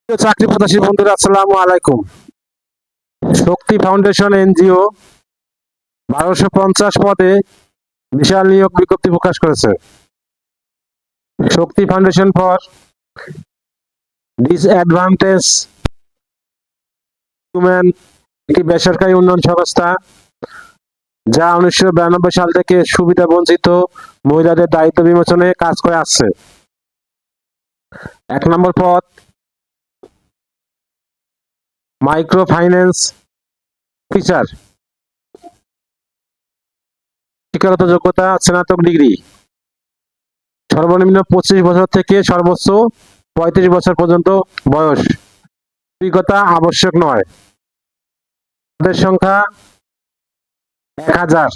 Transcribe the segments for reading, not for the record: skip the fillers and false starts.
প্রিয় চাকরি প্রত্যাশী বন্ধুরা, আসসালামু আলাইকুম। শক্তি ফাউন্ডেশন এনজিও 1250 পদে বিশাল নিয়োগ বিজ্ঞপ্তি প্রকাশ করেছে। শক্তি ফাউন্ডেশন ফর ডিসঅ্যাডভান্টেজ উমেন একটি বেসরকারি উন্নয়ন সংস্থা যা 1992 সাল থেকে সুবিধা বঞ্চিত মহিলাদের দায়িত্ব বিমোচনে কাজ করে আসছে। 1 নম্বর পদ মাইক্রো ফাইন্যান্স অফিসার, শিক্ষাগত যোগ্যতা স্নাতক ডিগ্রি, সর্বনিম্ন 25 বছর থেকে সর্বোচ্চ 35 বছর পর্যন্ত বয়স, অভিজ্ঞতা আবশ্যক নয়। পদের সংখ্যা 1000,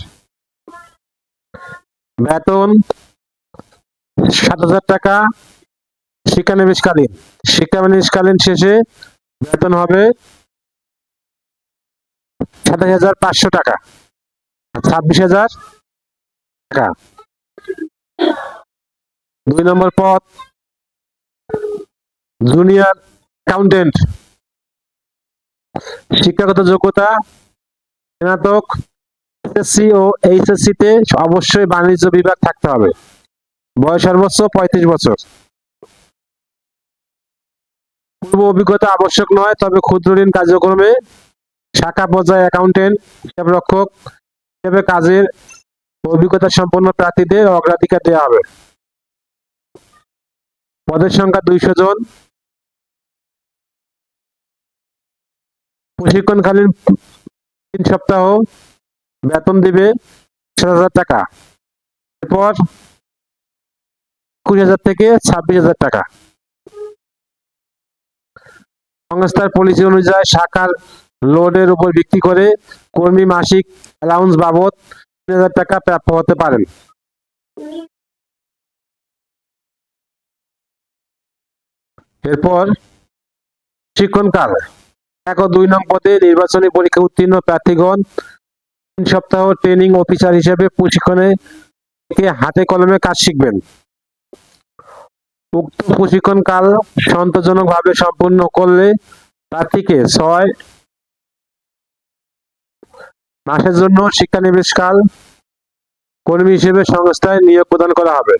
বেতন 7000 টাকা শিক্ষানবিশকালীন শেষে বেতন হবে 27500 টাকা, 26000 টাকা। 2 নম্বর পদ জুনিয়র অ্যাকাউন্টেন্ট, শিক্ষাগত যোগ্যতা স্নাতক, এসএসসি ও এইচএসসি তে অবশ্যই বাণিজ্য বিভাগ থাকতে হবে, বয়স সর্বোচ্চ 35 বছর। পূর্ব অভিজ্ঞতা আবশ্যক নয়, তবে ক্ষুদ্র ঋণ কার্যক্রমে শাখা পর্যায়ে অ্যাকাউন্টেন্ট, হিসাবরক্ষক হিসেবে কাজের অভিজ্ঞতা সম্পন্ন প্রার্থীদের অগ্রাধিকার দেওয়া হবে। পদের সংখ্যা 200 জন। প্রশিক্ষণকালীন 3 সপ্তাহ, বেতন দিবে 7000 টাকা, এরপর 20000 থেকে 26000 টাকা। সংস্থার পলিসি অনুযায়ী শাখার লোডের উপর ভিত্তি করে কর্মী মাসিক অ্যালাউন্স বাবদ 3000 টাকা প্রাপ্য হতে পারেন। এরপর প্রশিক্ষণকাল 1 ও 2 নং পদে নির্বাচনী পরীক্ষা উত্তীর্ণ প্রার্থীগণ 3 সপ্তাহ ট্রেনিং অফিসার হিসেবে প্রশিক্ষণে থেকে হাতে কলমে কাজ শিখবেন। উক্ত প্রশিক্ষণকাল সন্তোষজনকভাবে সম্পূর্ণ করলে প্রার্থীকে 6 মাসের জন্য শিক্ষানবিশকাল কর্মী হিসেবে সংস্থায় নিয়োগ প্রদান করা হবে।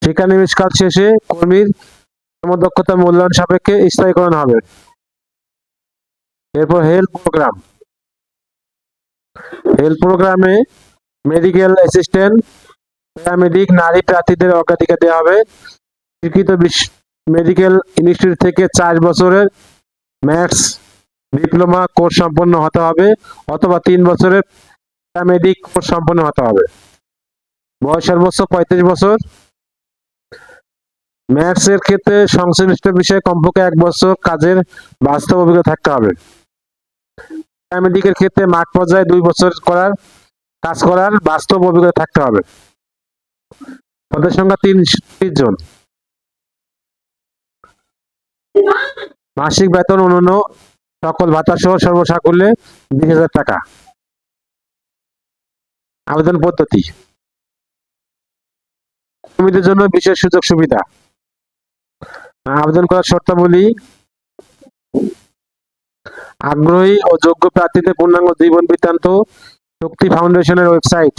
শিক্ষানবিশকাল শেষে কর্মীর কর্মদক্ষতা মূল্যায়ন সাপেক্ষে স্থায়ীকরণ হবে। এরপর হেলথ প্রোগ্রামে মেডিকেল অ্যাসিস্ট্যান্ট, প্যারামেডিক নারী প্রার্থীদের অগ্রাধিকার দেওয়া হবে। স্বীকৃত মেডিকেল ইনস্টিটিউট থেকে 4 বছরের ম্যাথস ডিপ্লোমা কোর্স সম্পন্ন হতে হবে অথবা 3 বছরের প্যারামেডিক কোর্স সম্পন্ন হতে হবে, বয়স সর্বোচ্চ 35 বছর। ম্যাথস এর ক্ষেত্রে সংশ্লিষ্ট বিষয়ে কমপক্ষে 1 বছর কাজের বাস্তব অভিজ্ঞতা থাকতে হবে। প্যারামেডিকের ক্ষেত্রে মাঠ পর্যায়ে 2 বছর কাজ করার বাস্তব অভিজ্ঞতা থাকতে হবে। পদের সংখ্যা 30 জন। মাসিক বেতন অন্যান্য সকল ভাতা সহ সর্বসাকুল্যে 20,000 টাকা। আবেদন পদ্ধতি: কর্মীদের জন্য বিশেষ সুযোগ সুবিধা। আবেদন করার শর্তাবলী: আগ্রহী ও যোগ্য প্রার্থীদের পূর্ণাঙ্গ জীবন বৃত্তান্ত শক্তি ফাউন্ডেশনের ওয়েবসাইট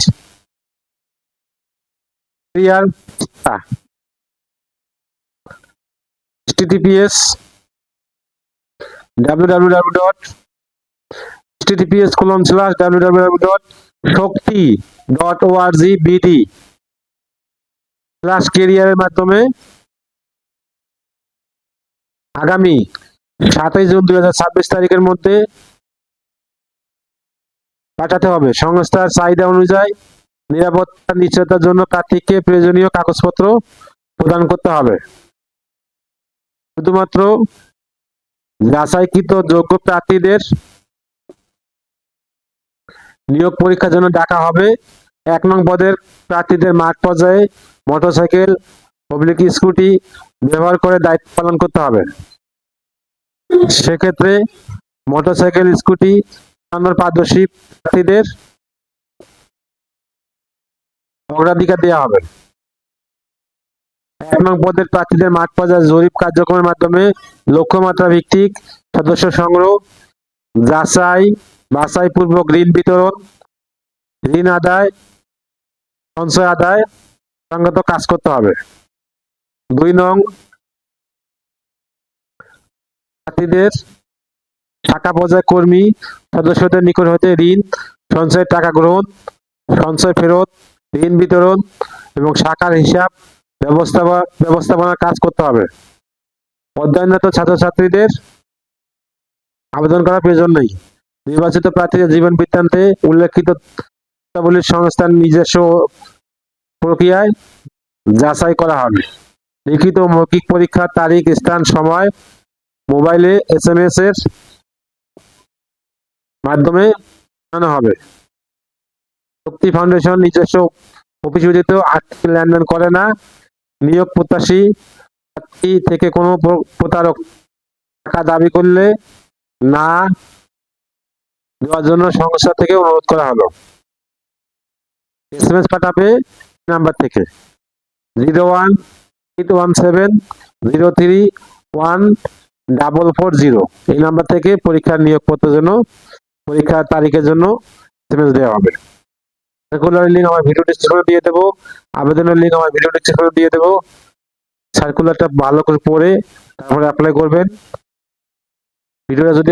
https://www.shokti.org/bd/career-এর মাধ্যমে আগামী 7 জুন 2026 তারিখের মধ্যে পাঠাতে হবে। সংস্থার চাহিদা অনুযায়ী নিরাপত্তা নিশ্চয়তার জন্য প্রার্থীকে প্রয়োজনীয় কাগজপত্র প্রদান করতে হবে। শুধুমাত্র যাচাইকৃত যোগ্য প্রার্থীদের নিয়োগ পরীক্ষার জন্য ডাকা হবে। 1 নং পদের প্রার্থীদের মাঠ পর্যায়ে মোটরসাইকেল স্কুটি ব্যবহার করে দায়িত্ব পালন করতে হবে। সেক্ষেত্রে মোটরসাইকেল স্কুটি চালানোর পারদর্শী প্রার্থীদের অগ্রাধিকার দেওয়া হবে। 1 নং পদের প্রার্থীদের মাঠ পর্যায়ে জরিপ কার্যক্রমের মাধ্যমে লক্ষ্যমাত্রা ভিত্তিক সদস্য সংগ্রহ, যাচাই বাছাইপূর্বক ঋণ বিতরণ, ঋণ আদায়, সঞ্চয় আদায় সঙ্গত কাজ করতে হবে। 2 নং প্রার্থীদের শাখা পর্যায়ে কর্মী সদস্যদের নিকট হতে ঋণ সঞ্চয়ের টাকা গ্রহণ, সঞ্চয় ফেরত, ঋণ বিতরণ এবং শাখার হিসাব ব্যবস্থাপনার কাজ করতে হবে। অধ্যয়নরত ছাত্রছাত্রীদের আবেদন করার প্রয়োজন নেই। নির্বাচিত প্রার্থীদের জীবন বৃত্তান্তে উল্লেখিত তথ্যাবলীর সংস্থার নিজস্ব প্রক্রিয়ায় যাচাই করা হবে। লিখিত ও মৌখিক পরীক্ষার তারিখ, স্থান, সময় মোবাইলে SMS এর মাধ্যমে জানানো হবে। শক্তি ফাউন্ডেশন নিজস্ব অফিস ব্যতীত আর্থিক লেনদেন করে না। নিয়োগ প্রত্যাশী প্রার্থী থেকে কোনো প্রতারক টাকা দাবি করলে না দেওয়ার জন্য সংস্থা থেকে অনুরোধ করা হলো। SMS পাঠাবে নাম্বার থেকে 01817031440 এই নাম্বার থেকে পরীক্ষার নিয়োগপত্রের জন্য পরীক্ষার তারিখের জন্য SMS দেওয়া হবে। সার্কুলার লিঙ্ক আমার ভিডিও ডেসক্রিপশনে দিয়ে দেবো, আবেদনের লিঙ্ক আমার ভিডিও ডেসক্রিপশনে দিয়ে দেবো। সার্কুলারটা ভালো করে পড়ে তারপরে অ্যাপ্লাই করবেন। ভিডিওটা যদি